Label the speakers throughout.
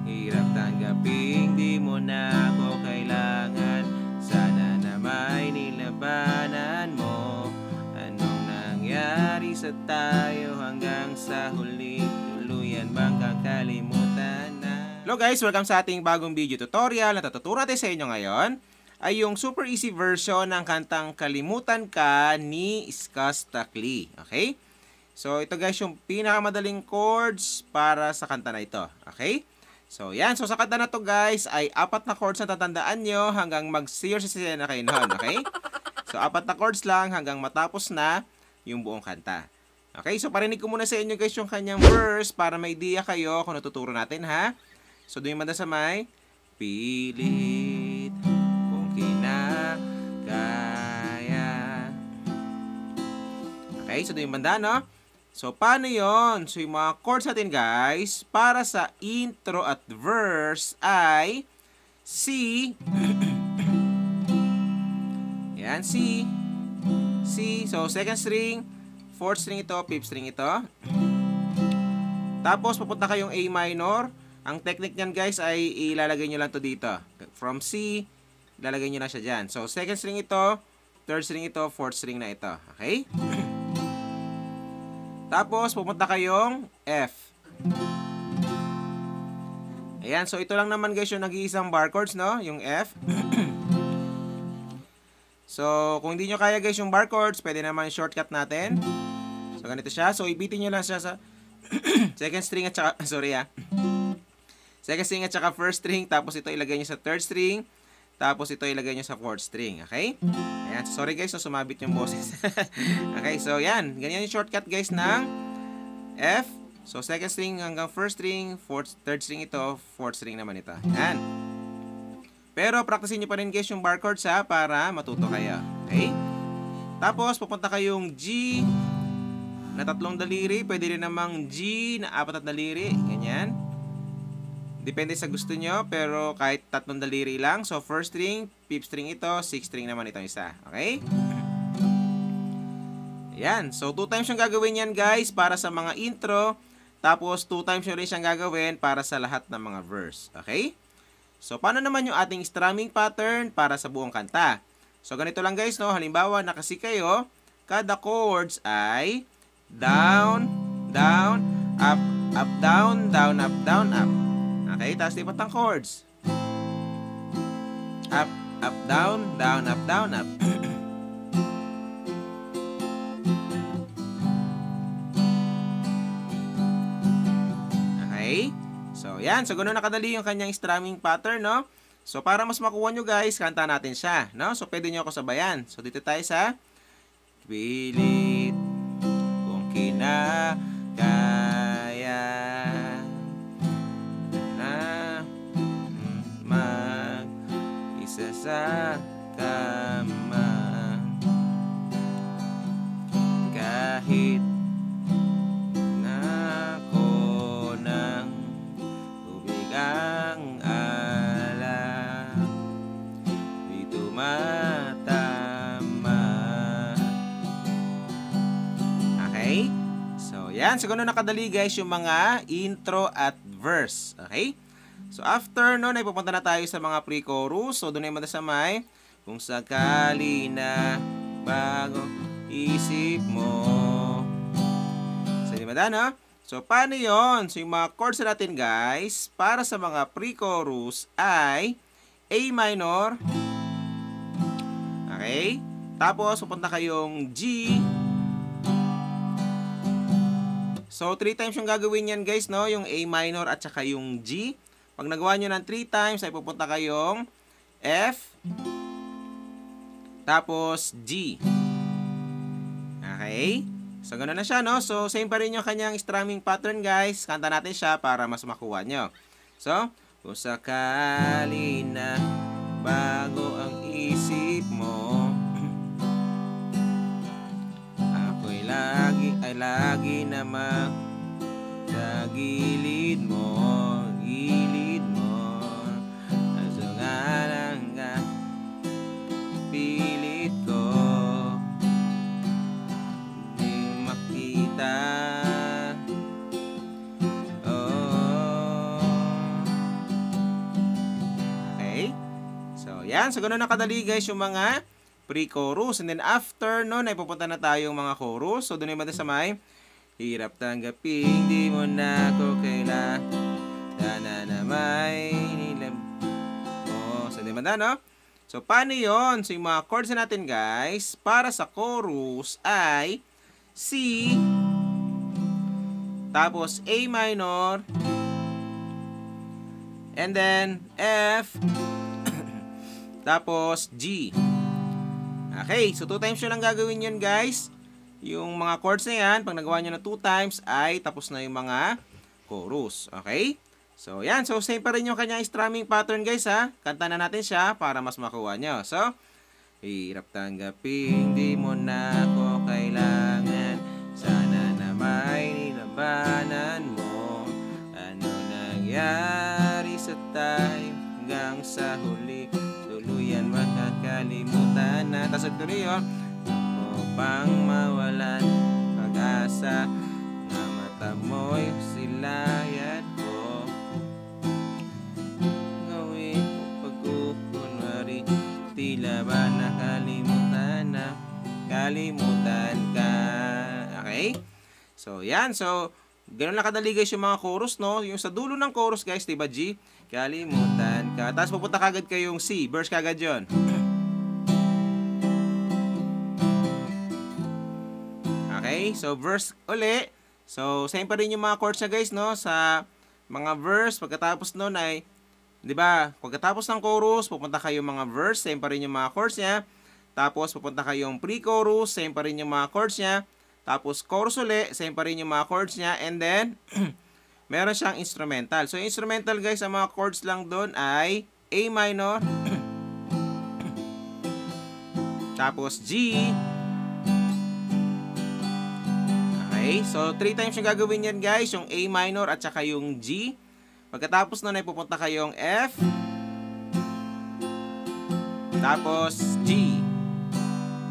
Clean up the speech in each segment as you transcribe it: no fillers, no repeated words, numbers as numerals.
Speaker 1: Hirap tanggaping di mo na ako kailangan. Sana na may nilabanan mo. Anong nangyari sa tayo hanggang sa huli? Tuluyan bang kakalimutan na? Hello guys! Welcome sa ating bagong video tutorial. Natuturo natin sa inyo ngayon ay yung super easy version ng kantang Kalimutan Ka ni Skostakli. Okay? So, ito guys yung pinakamadaling chords para sa kanta na ito. Okay? So, yan. So, sa kanta na to guys ay 4 na chords na tatandaan nyo hanggang mag-0 na kayo noon. Okay? So, 4 na chords lang hanggang matapos na yung buong kanta. Okay? So, parinig ko muna sa inyo guys yung kanyang verse para may idea kayo kung natuturo natin ha. So, doon yung banda sa may pilit kung kinakaya. Okay? So, doon yung banda, no? So, paano yon? So, yung mga chords natin, guys, para sa intro at verse ay C. Yan, C. C. So, second string, fourth string ito, fifth string ito. Tapos, papunta kayong A minor. Ang technique niyan, guys, ay ilalagay nyo lang to dito. From C, ilalagay nyo na siya dyan. So, second string ito, third string ito, fourth string na ito. Okay? Tapos, pupunta kayong F. Ayan, so ito lang naman guys yung nag-iisang bar chords, no? Yung F. So, kung hindi nyo kaya guys yung bar chords, pwede naman shortcut natin. So, ganito siya. So, ibitin nyo lang siya sa second string at saka, sorry second string at saka first string. Tapos ito ilagay nyo sa third string. Tapos ito ilagay nyo sa fourth string. Okay? Ayan. Sorry guys, so sumabit yung boses. Okay, so yan. Ganyan yung shortcut guys ng F. So second string hanggang first string, third string ito, fourth string naman ito. Ayan. Pero practicein nyo pa rin guys yung bar chords ha, para matuto kayo. Okay? Tapos pupunta kayong G na 3 daliri. Pwede rin namang G na 4 daliri. Ganyan. Depende sa gusto nyo, pero kahit 3 daliri lang. So, first string, fifth string ito, sixth string naman itong isa. Okay? Ayan. So, 2 times yung gagawin yan, guys, para sa mga intro. Tapos, 2 times yung rin siyang gagawin para sa lahat ng mga verse. Okay? So, paano naman yung ating strumming pattern para sa buong kanta? So, ganito lang, guys, no? Halimbawa, nakasi kayo, kada chords ay down, down, up, up, down, down, up, down, up. Okay, tapos lipat ang chords. Up, up, down, down, up, down, up. Okay? So, yan. So, ganoon nakadali yung kanyang strumming pattern, no? So, para mas makuha nyo, guys, kanta natin siya, no? So, pwede nyo ako sabayan. So, dito tayo sa pilit kung kinakaya. Sa kama kahit na ko ng tubig ang alak di tumatama. Okay? So, yan. So, ganun nakadali guys yung mga intro at verse. Okay? So, after nun, ay pupunta na tayo sa mga pre-chorus. So, doon ay madasamay. Kung sakali na bago isip mo. So, di ba no? So, paano yon? So, yung mga chords natin, guys, para sa mga pre-chorus ay A minor. Okay? Tapos, pupunta kayong G. So, 3 times yung gagawin yan, guys, no? Yung A minor at saka yung G. Pag nagawa nyo ng 3 times, ay pupunta kayong F, tapos G. Okay? So, ganoon na siya, no? So, same pa rin yung kanyang strumming pattern, guys. Kanta natin siya para mas makuha nyo. So, kung sakali na bago ang isip mo, ako'y lagi naman sa gilid mo. Pilit ko di makita. Oh, yan. So, ganun na kadali guys yung mga pre-chorus. And then after nun, ay pupunta na tayo yung mga chorus. So, doon naman sa may hirap tanggaping di mo na ako kailangan. Sana na may nilab mo. So, di ba na, no? So, paano yun? So, yung mga chords natin, guys, para sa chorus ay C, tapos A minor, and then F, tapos G. Okay, so 2 times nyo lang gagawin yun, guys. Yung mga chords na yan, pag nagawa nyo na 2 times, ay tapos na yung mga chorus. Okay? So, yan. So, same pa rin yung kanyang strumming pattern, guys, ha. Kanta na natin siya para mas makuha nyo. So, hirap tanggaping di mo na ako kailangan. Sana na may nilabanan mo. Ano nangyari sa tayo hanggang sa huli? Tuluyan makakalimutan na. Tapos tuloy yun. Ako pang mawalan pag-asa na mata mo'y silayad ko. Gawin mo pagkukunwari, tila ba nakalimutan na, kalimutan ka. Okay? So, yan. So, ganun lang kadali guys yung mga chorus, no? Yung sa dulo ng chorus guys, diba G? Kalimutan ka. Tapos pupunta kagad kayong C. Verse kagad yun. Okay? So, verse uli. So, same pa rin yung mga chords na guys, no? Sa mga verse, pagkatapos nun ay, di ba? Pagkatapos ng chorus, pupunta kayo mga verse, same pa rin yung mga chords niya. Tapos, pupunta kayong pre-chorus, same pa rin yung mga chords niya. Tapos, chorus uli, same pa rin yung mga chords niya. And then, meron siyang instrumental. So, instrumental guys, ang mga chords lang doon ay A minor, tapos G. Okay, so 3 times yung gagawin yan guys, yung A minor at saka yung G. Pagkatapos nun ay pupunta kayong F, tapos G.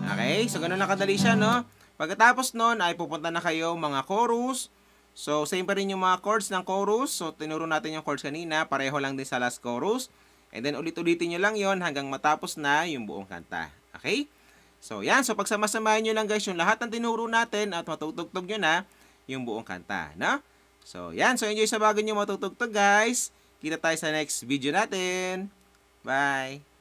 Speaker 1: Okay, so ganun lang kadali siya, no? Pagkatapos nun ay pupunta na kayo mga chorus. So, same pa rin yung mga chords ng chorus. So, tinuro natin yung chords kanina. Pareho lang din sa last chorus. And then, ulit-ulitin nyo lang yon hanggang matapos na yung buong kanta. Okay? So, yan. So, pagsama-samahin nyo lang guys yung lahat ng tinuro natin at matutugtog nyo na yung buong kanta. No? So, yan. So, enjoy sa bago nyo matutugtog guys. Kita tayo sa next video natin. Bye!